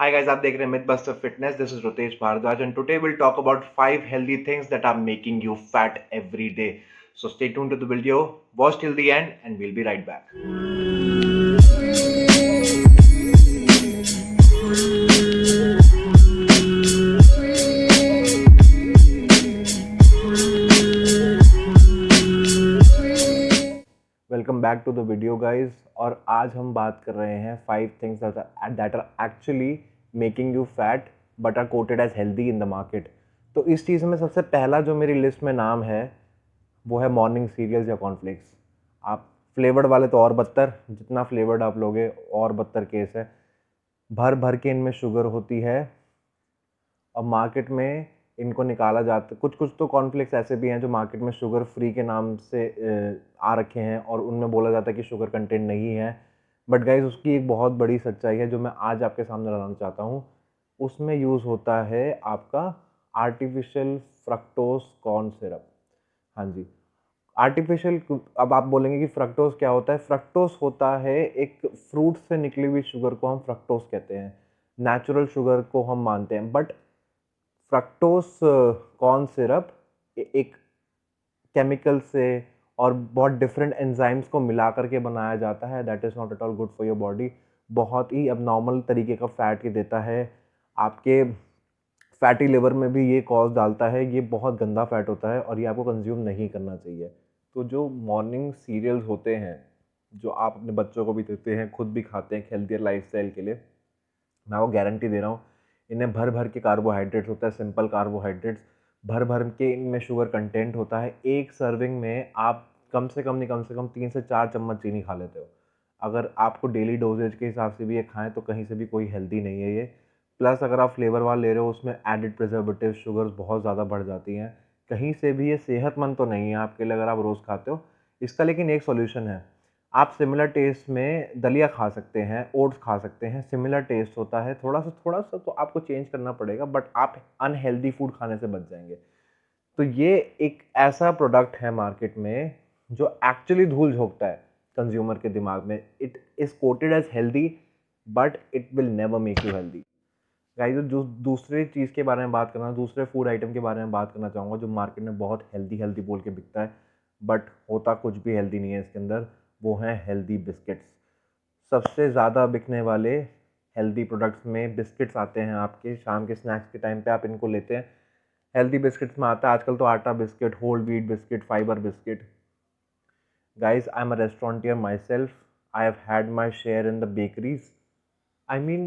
Hi guys, आप देख रहे हैं Mythbuster Fitness. This is Ritesh Bharadwaj and today we'll talk about 5 healthy things that are making you fat every day. So stay tuned to the video, watch till the end and we'll be right back. Welcome back to the video guys. और आज हम बात कर रहे हैं 5 things that are actually making you fat but are coated as healthy in the market. तो इस चीज़ में सबसे पहला जो मेरी लिस्ट में नाम है वो है मॉर्निंग सीरियल्स या कॉर्नफ्लेक्स। आप फ्लेवर्ड वाले तो और बदतर, जितना फ्लेवर्ड आप लोगे और बदतर केस है। भर भर के इनमें शुगर होती है और मार्केट में इनको निकाला जाता है। कुछ कुछ तो कॉर्नफ्लेक्स ऐसे भी हैं जो मार्केट में शुगर फ्री के नाम से आ रखे हैं और उनमें बोला जाता है कि शुगर कंटेंट नहीं है। बट गाइज उसकी एक बहुत बड़ी सच्चाई है जो मैं आज आपके सामने लाना चाहता हूँ। उसमें यूज़ होता है आपका आर्टिफिशियल फ्रक्टोज कॉर्न सिरप। हाँ जी, आर्टिफिशियल। अब आप बोलेंगे कि फ्रक्टोज क्या होता है। फ्रक्टोज होता है एक फ्रूट से निकली हुई शुगर को हम फ्रक्टोज कहते हैं। नेचुरल शुगर को हम मानते हैं, बट फ्रक्टोज कॉर्न सिरप एक केमिकल से और बहुत डिफरेंट एंजाइम्स को मिला करके बनाया जाता है। That is not at all good for your body. बहुत ही अबनॉर्मल तरीके का फैट ये देता है। आपके फैटी लिवर में भी ये कॉज डालता है। ये बहुत गंदा फैट होता है और ये आपको कंज्यूम नहीं करना चाहिए। तो जो मॉर्निंग सीरियल्स होते हैं जो आप अपने बच्चों को भी देते हैं, खुद भी खाते हैं हेल्थियर लाइफस्टाइल के लिए, मैं वो गारंटी दे रहा हूँ इन्हें भर भर के कार्बोहाइड्रेट्स होता है, सिंपल कार्बोहाइड्रेट्स। भर भर के इनमें शुगर कंटेंट होता है। एक सर्विंग में आप कम से कम नहीं, कम से कम 3 से 4 चम्मच चीनी खा लेते हो। अगर आपको डेली डोजेज के हिसाब से भी ये खाएं तो कहीं से भी कोई हेल्दी नहीं है ये। प्लस अगर आप फ्लेवर वाला ले रहे हो उसमें एडिड प्रिजर्वेटिव शुगर्स बहुत ज़्यादा बढ़ जाती हैं। कहीं से भी ये सेहतमंद तो नहीं है आपके लिए अगर आप रोज़ खाते हो। इसका लेकिन एक सॉल्यूशन है। आप सिमिलर टेस्ट में दलिया खा सकते हैं, ओट्स खा सकते हैं। सिमिलर टेस्ट होता है, थोड़ा सा तो आपको चेंज करना पड़ेगा, बट आप अनहेल्दी फूड खाने से बच जाएंगे। तो ये एक ऐसा प्रोडक्ट है मार्केट में जो एक्चुअली धूल झोंकता है कंज्यूमर के दिमाग में। It is coated as healthy but it will never make you healthy. Guys, जो दूसरे चीज़ के बारे में बात करना, दूसरे फूड आइटम के बारे में बात करना चाहूँगा जो मार्केट में बहुत हेल्दी हेल्दी बोल के बिकता है बट होता कुछ भी हेल्दी नहीं है इसके अंदर। वो हैं हेल्दी बिस्किट्स। सबसे ज़्यादा बिकने वाले हेल्दी प्रोडक्ट्स में बिस्किट्स आते हैं। आपके शाम के स्नैक्स के टाइम पे आप इनको लेते हैं। हेल्दी बिस्किट्स में आता है आजकल तो आटा biscuit, whole wheat biscuit, fibre biscuit. Guys, I am a restaurateur myself. I have had my share in the bakeries. I mean,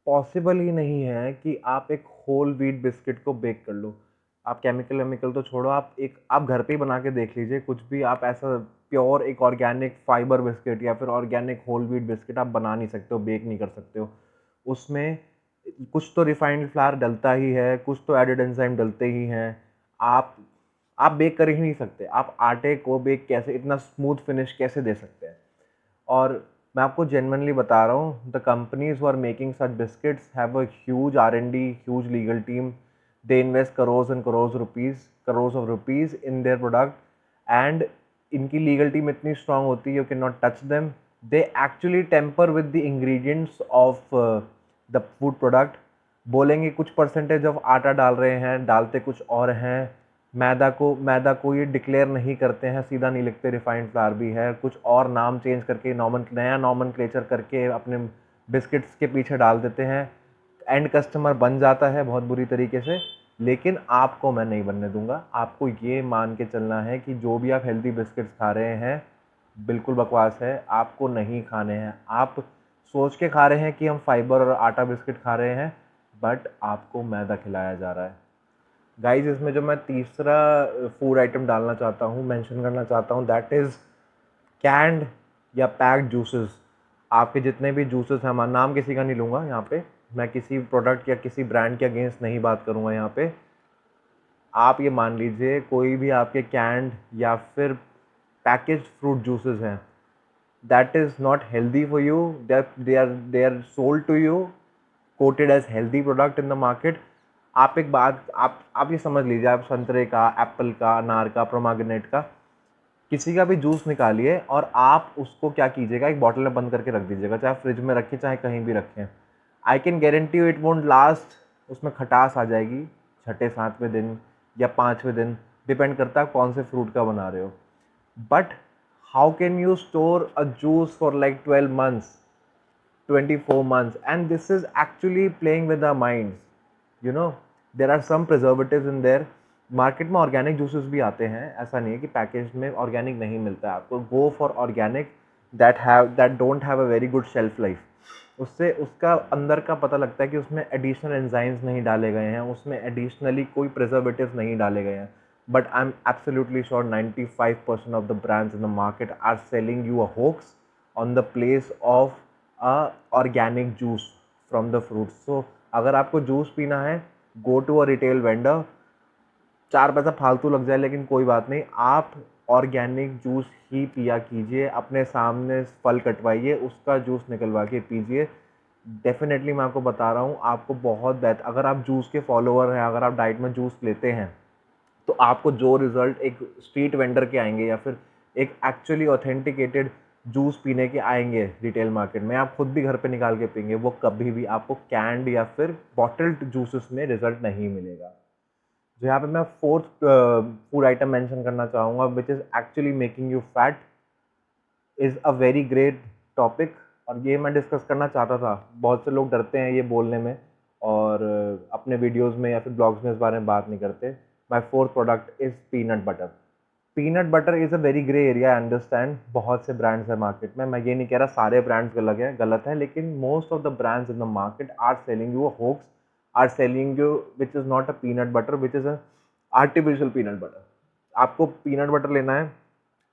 possible ही नहीं है कि आप एक होल व्हीट बिस्किट को बेक कर लो। आप केमिकल वेमिकल तो छोड़ो, आप घर पे ही बना के देख लीजिए कुछ भी। आप ऐसा प्योर एक ऑर्गेनिक फाइबर बिस्किट या फिर ऑर्गेनिक होल व्हीट बिस्किट आप बना नहीं सकते हो, बेक नहीं कर सकते हो। उसमें कुछ तो रिफाइंड फ्लावर डलता ही है, कुछ तो एडेड एंजाइम डलते ही हैं। आप आप बेक कर ही नहीं सकते। आप आटे को बेक कैसे, इतना स्मूथ फिनिश कैसे दे सकते हैं। और मैं आपको जेन्युइनली बता रहा हूँ, the companies who are making such biscuits have a huge R&D, huge legal team. They invest crores and crores of rupees in their product and इनकी लीगल टीम इतनी स्ट्रांग होती है you can not touch them. They actually tamper with the ingredients of the food product. बोलेंगे कुछ percentage of आटा डाल रहे हैं, डालते कुछ और हैं। मैदा को ये डिक्लेयर नहीं करते हैं, सीधा नहीं लिखते रिफाइंड फ्लावर भी है, कुछ और नाम चेंज करके नया नॉमनक्लेचर करके अपने बिस्किट्स के पीछे डाल देते हैं। एंड कस्टमर बन जाता है बहुत बुरी तरीके से। लेकिन आपको मैं नहीं बनने दूंगा। आपको ये मान के चलना है कि जो भी आप हेल्दी बिस्किट्स खा रहे हैं बिल्कुल बकवास है, आपको नहीं खाने हैं। आप सोच के खा रहे हैं कि हम फाइबर और आटा बिस्किट खा रहे हैं, बट आपको मैदा खिलाया जा रहा है। गाइज, इसमें जो मैं तीसरा फूड आइटम डालना चाहता हूँ, मेंशन करना चाहता हूँ, दैट इज़ कैंड या पैक्ड जूसेस। आपके जितने भी जूसेस हैं, मैं नाम किसी का नहीं लूँगा यहाँ पे, मैं किसी प्रोडक्ट या किसी ब्रांड के अगेंस्ट नहीं बात करूँगा यहाँ पे। आप ये मान लीजिए कोई भी आपके कैंड या फिर पैकेज फ्रूट जूसेस हैं, that is not healthy for you. They are sold to you coated as healthy product in the market. आप एक बात आप ये समझ लीजिए, आप संतरे का, एप्पल का, अनार का, प्रोमाग्रेनेट का किसी का भी जूस निकालिए और आप उसको क्या कीजिएगा, एक बॉटल में बंद करके रख दीजिएगा, चाहे फ्रिज में रखें चाहे कहीं भी रखें। I can guarantee you it won't last, उसमें खटास आ जाएगी छठे सातवें दिन या पाँचवें दिन, डिपेंड करता है कौन से फ्रूट का बना रहे हो. But how can you store a juice for like 12 months, 24 months, and this is actually playing with our minds. You know, there are some preservatives in there. Market में ऑर्गेनिक जूसेस भी आते हैं, ऐसा नहीं है कि पैकेज में organic नहीं मिलता है आपको. Go for organic that don't have a very good shelf life. उससे उसका अंदर का पता लगता है कि उसमें एडिशनल एंजाइम्स नहीं डाले गए हैं, उसमें एडिशनली कोई प्रिजर्वेटिव्स नहीं डाले गए हैं. But I am absolutely sure 95% of the brands in the market are selling you a hoax on the place of organic juice from the fruits. So अगर आपको जूस पीना है, go to a retail vendor. 4 पैसा फालतू लग जाए लेकिन कोई बात नहीं, आप ऑर्गेनिक जूस ही पिया कीजिए. अपने सामने फल कटवाइए, उसका जूस निकलवा के पीजिए. डेफिनेटली मैं आपको बता रहा हूँ, आपको बहुत बेहतर. अगर आप जूस के फॉलोअर हैं, अगर आप डाइट में जूस लेते हैं, तो आपको जो रिजल्ट एक स्ट्रीट वेंडर के आएंगे या फिर एक एक्चुअली ऑथेंटिकेटेड जूस पीने के आएंगे रिटेल मार्केट में, आप खुद भी घर पे निकाल के पिएंगे, वो कभी भी आपको कैंड या फिर बॉटल्ड जूसेस में रिजल्ट नहीं मिलेगा. जो यहाँ पे मैं फोर्थ फूड आइटम मेंशन करना चाहूँगा which is actually making you fat, is a very great topic. और ये मैं डिस्कस करना चाहता था. बहुत से लोग डरते हैं ये बोलने में और अपने वीडियोस में या फिर ब्लॉग्स में इस बारे में बात नहीं करते. My fourth product is peanut butter. Peanut butter is a very grey area, I understand. बहुत से ब्रांड्स हैं मार्केट में, मैं ये नहीं कह रहा सारे ब्रांड्स गलत हैं, लेकिन most of the brands in the market are selling you a hoax, are selling you which is not a peanut butter, which is a artificial peanut butter. आपको पीनट बटर लेना है,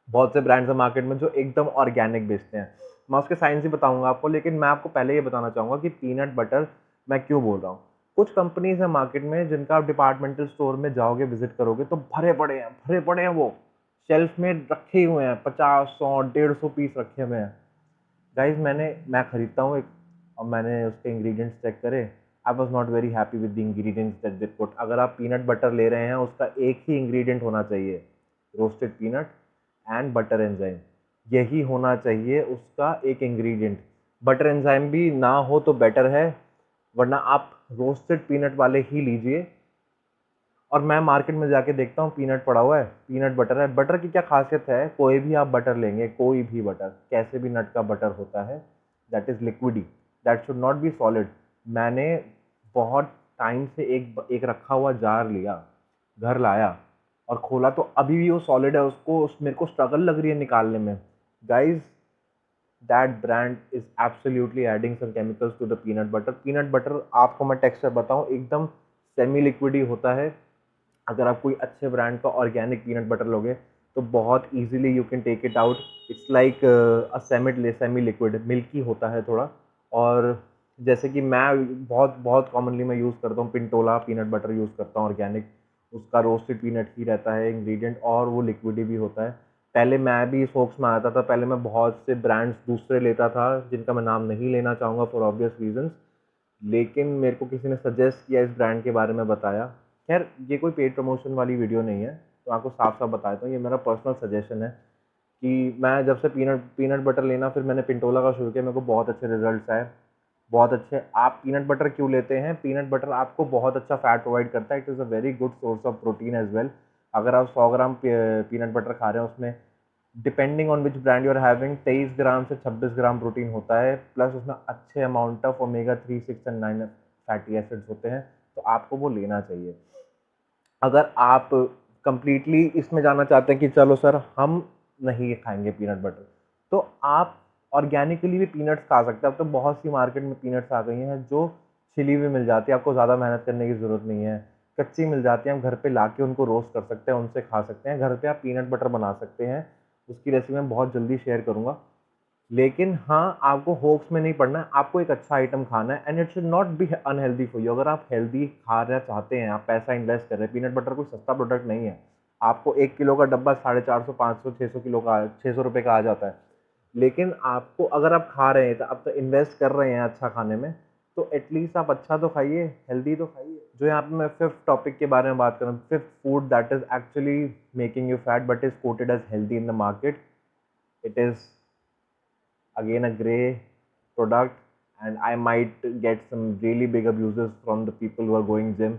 बहुत से ब्रांड्स हैं market में जो एकदम organic बेचते हैं. मैं उसके साइंस ही बताऊंगा आपको, लेकिन मैं आपको पहले ये बताना चाहूँगा कि पीनट बटर मैं क्यों बोल रहा हूँ. कुछ कंपनीज हैं मार्केट में जिनका आप डिपार्टमेंटल स्टोर में जाओगे, विजिट करोगे तो भरे पड़े हैं वो शेल्फ में रखे हुए हैं, 50, 100, 150 पीस रखे हुए हैं. गाइज मैं खरीदता हूँ एक, और मैंने उसके इंग्रेडिएंट्स चेक करे. I was not very happy with the ingredients that they put. अगर आप पीनट बटर ले रहे हैं, उसका एक ही इंग्रेडिएंट होना चाहिए, roasted peanut and butter enzyme. यही होना चाहिए उसका एक इंग्रेडिएंट. बटर एंजाइम भी ना हो तो बेटर है, वरना आप रोस्टेड पीनट वाले ही लीजिए. और मैं मार्केट में जाके देखता हूँ पीनट पड़ा हुआ है, पीनट बटर है. बटर की क्या खासियत है, कोई भी आप बटर लेंगे, कोई भी बटर, कैसे भी नट का बटर होता है, that is liquidy, that should not be solid. मैंने बहुत टाइम से एक रखा हुआ जार लिया, घर लाया और खोला तो अभी भी वो सॉलिड है. मेरे को स्ट्रगल लग रही है निकालने में. Guys, that brand is absolutely adding some chemicals to the peanut butter. Peanut butter आपको मैं टेक्सचर बताऊँ, एकदम सेमी लिक्विडी होता है. अगर आप कोई अच्छे ब्रांड का ऑर्गेनिक पीनट बटर लोगे तो बहुत easily you can take it out. It's like a semi liquid, milky होता है थोड़ा. और जैसे कि मैं बहुत बहुत कॉमनली मैं यूज़ करता हूँ पिंटोला पीनट बटर यूज़ करता हूँ ऑर्गेनिक. उसका रोस्टेड पीनट ही रहता है इंग्रेडिएंट, और वो लिक्विडी भी होता है. पहले मैं भी इस होप्स में आता था, पहले मैं बहुत से ब्रांड्स दूसरे लेता था जिनका मैं नाम नहीं लेना चाहूँगा फॉर ऑब्वियस रीजंस. लेकिन मेरे को किसी ने सजेस्ट किया, इस ब्रांड के बारे में बताया. खैर, ये कोई पेड प्रमोशन वाली वीडियो नहीं है, तो आपको साफ साफ बताया हूँ, ये मेरा पर्सनल सजेशन है कि मैं जब से पीनट बटर लेना फिर मैंने पिंटोला का शुरू किया, मेरे को बहुत अच्छे रिजल्ट्स आए, बहुत अच्छे. आप पीनट बटर क्यों लेते हैं? पीनट बटर आपको बहुत अच्छा फैट प्रोवाइड करता है. It is a very good source of protein as well. अगर आप 100 ग्राम पीनट बटर खा रहे हैं, उसमें depending on which brand you are having 23 gram से 26 ग्राम प्रोटीन होता है, प्लस उसमें अच्छे amount of omega 3, 6 and 9 fatty acids होते हैं. तो आपको वो लेना चाहिए. अगर आप कंप्लीटली इसमें जाना चाहते हैं कि चलो सर हम नहीं खाएंगे पीनट बटर, तो आप ऑर्गेनिकली भी पीनट्स खा सकते हैं. अब तो बहुत सी मार्केट में पीनट्स आ गई हैं जो छिली हुई मिल जाती है, आपको ज़्यादा मेहनत करने की ज़रूरत नहीं है. कच्ची मिल जाती है, हम घर पे लाके उनको रोस्ट कर सकते हैं, उनसे खा सकते हैं. घर पे आप पीनट बटर बना सकते हैं, उसकी रेसिपी मैं बहुत जल्दी शेयर करूँगा. लेकिन हाँ, आपको होप्स में नहीं पड़ना है, आपको एक अच्छा आइटम खाना है. And it should not be unhealthy for you. अगर आप हेल्दी खाना चाहते हैं, आप पैसा इन्वेस्ट कर रहे हैं, पीनट बटर कोई सस्ता प्रोडक्ट नहीं है. आपको 1 किलो का डब्बा 450, 500, 600 किलो का 600 रुपये का आ जाता है. लेकिन आपको अगर आप खा रहे हैं, तो आप तो इन्वेस्ट कर रहे हैं अच्छा खाने में, तो एटलीस्ट आप अच्छा तो खाइए, हेल्दी तो खाइए. जो यहाँ पे मैं फिफ्थ टॉपिक के बारे में बात कर रहा हूँ, fifth food that is actually making you fat but is coated as healthy in the market, it is again a gray product, and I might get some really big abuses from the people who are going gym.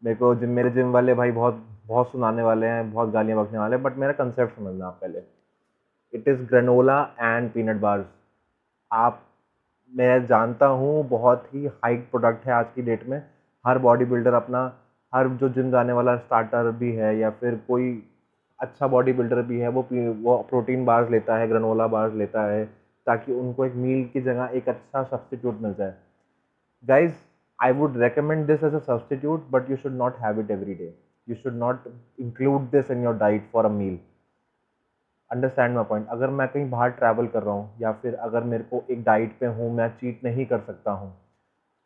मेरे को gym मेरे gym वाले भाई बहुत बहुत सुनाने वाले हैं, बहुत गालियाँ बकने वाले हैं, बट मेरा कंसेप्ट समझना आप पहले। It is granola and peanut bars. आप मैं जानता हूँ बहुत ही हाइक प्रोडक्ट है आज की डेट में। हर बॉडी बिल्डर अपना, हर जो जिम जाने वाला स्टार्टर भी है या फिर कोई अच्छा बॉडी बिल्डर भी है, वो प्रोटीन बार्स लेता है, ग्रेनोला बार्स लेता है, ताकि उनको एक मील की जगह एक अच्छा सब्स्टिट्यूट मिल जाए। Guys, I would recommend this as a substitute, but you should not have it every day. You should not include this in your diet for a meal. Understand my point. अगर मैं कहीं बाहर travel कर रहा हूँ या फिर अगर मेरे को एक डाइट पे हूँ, मैं चीट नहीं कर सकता हूँ,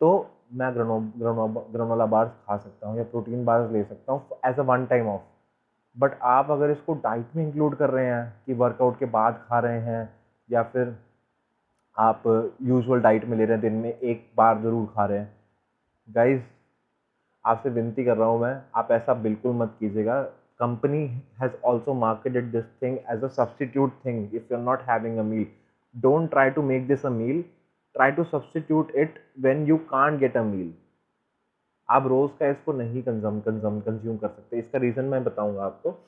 तो मैं ग्रेनोला बार्स खा सकता हूँ या प्रोटीन बार्स ले सकता हूँ as a one time off. But आप अगर इसको डाइट में इंक्लूड कर रहे हैं कि वर्कआउट के बाद खा रहे हैं या फिर आप यूजुअल डाइट में ले रहे हैं, दिन में एक बार ज़रूर खा रहे हैं, गाइज आपसे विनती कर रहा हूँ मैं, आप ऐसा बिल्कुल मत कीजिएगा। Company has also marketed this thing as a substitute thing. If you are not having a meal, don't try to make this a meal, try to substitute it when you can't get a meal. आप रोज़ का इसको नहीं consume कर सकते। इसका reason मैं बताऊंगा आपको।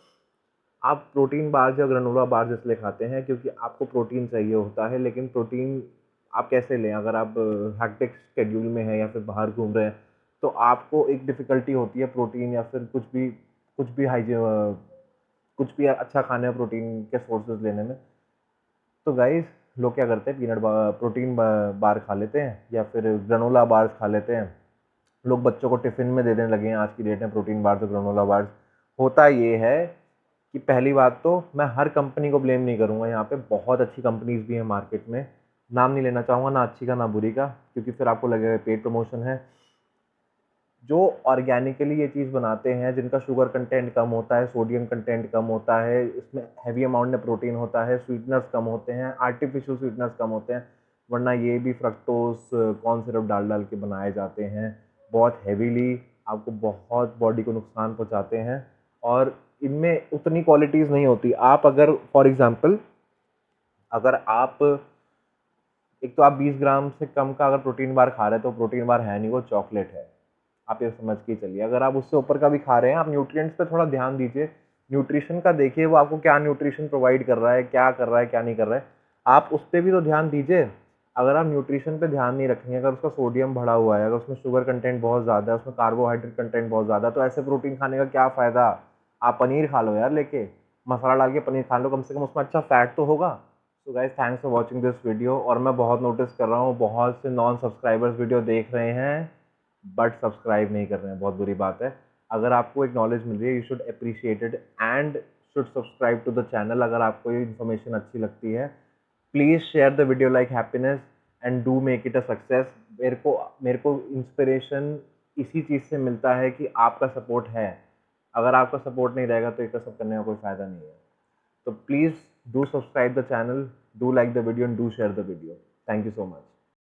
आप प्रोटीन बार्स या ग्रेनोला बार्स इसलिए खाते हैं क्योंकि आपको प्रोटीन चाहिए होता है, लेकिन प्रोटीन आप कैसे लें? अगर आप हैक्टिक शेड्यूल में हैं या फिर बाहर घूम रहे हैं, तो आपको एक डिफ़िकल्टी होती है प्रोटीन या फिर कुछ भी कुछ भी अच्छा खाने में प्रोटीन के सोर्सेज लेने में। तो गाइस, लोग क्या करते हैं, प्रोटीन बार खा लेते हैं या फिर ग्रेनोला बार्स खा लेते हैं। लोग बच्चों को टिफ़िन में दे देने लगे हैं आज की डेट में प्रोटीन बार्स और ग्रेनोला बार्स। होता ये है कि पहली बात तो मैं हर कंपनी को ब्लेम नहीं करूँगा, यहाँ पे बहुत अच्छी कंपनीज़ भी हैं मार्केट में। नाम नहीं लेना चाहूँगा, ना अच्छी का ना बुरी का, क्योंकि फिर आपको लगेगा पेड प्रमोशन है। जो ऑर्गेनिकली ये चीज़ बनाते हैं, जिनका शुगर कंटेंट कम होता है, सोडियम कंटेंट कम होता है, इसमें हैवी अमाउंट में प्रोटीन होता है, स्वीटनर्स कम होते हैं, आर्टिफिशियल स्वीटनर्स कम होते हैं, वरना ये भी फ्रक्टोज कॉर्न सिरप डाल डाल के बनाए जाते हैं बहुत हैवीली, आपको बहुत बॉडी को नुकसान पहुंचाते हैं और इनमें उतनी क्वालिटीज़ नहीं होती। आप अगर फॉर एग्जांपल, अगर आप एक तो आप 20 ग्राम से कम का अगर प्रोटीन बार खा रहे हैं तो प्रोटीन बार है नहीं, वो चॉकलेट है। आप ये समझ के चलिए। अगर आप उससे ऊपर का भी खा रहे हैं, आप न्यूट्रिएंट्स पे थोड़ा ध्यान दीजिए, न्यूट्रिशन का देखिए, वो आपको क्या न्यूट्रिशन प्रोवाइड कर रहा है, क्या कर रहा है, क्या नहीं कर रहा है, आप उस पर भी तो ध्यान दीजिए। अगर आप न्यूट्रिशन पे ध्यान नहीं रखेंगे, अगर उसका सोडियम बढ़ा हुआ है, अगर उसमें शुगर कंटेंट बहुत ज़्यादा है, उसमें कार्बोहाइड्रेट कंटेंट बहुत ज़्यादा है, तो ऐसे प्रोटीन खाने का क्या फ़ायदा? आप पनीर खा लो यार, लेके मसाला डाल के पनीर खा लो, कम से कम उसमें अच्छा फैट तो होगा। So guys, thanks for watching this video. और मैं बहुत नोटिस कर रहा हूँ, बहुत से नॉन सब्सक्राइबर्स वीडियो देख रहे हैं बट सब्सक्राइब नहीं कर रहे हैं, बहुत बुरी बात है। अगर आपको एक नॉलेज मिल रही है, you should appreciate it and should subscribe to the channel. अगर आपको ये इन्फॉर्मेशन अच्छी लगती है, please share the video like happiness and do make it a success. मेरे को इंस्पिरेशन इसी चीज़ से मिलता है कि आपका सपोर्ट है। अगर आपका सपोर्ट नहीं रहेगा तो ये सब करने का कोई फ़ायदा नहीं है। So please do subscribe the channel, do like the video and do share the video. Thank you so much.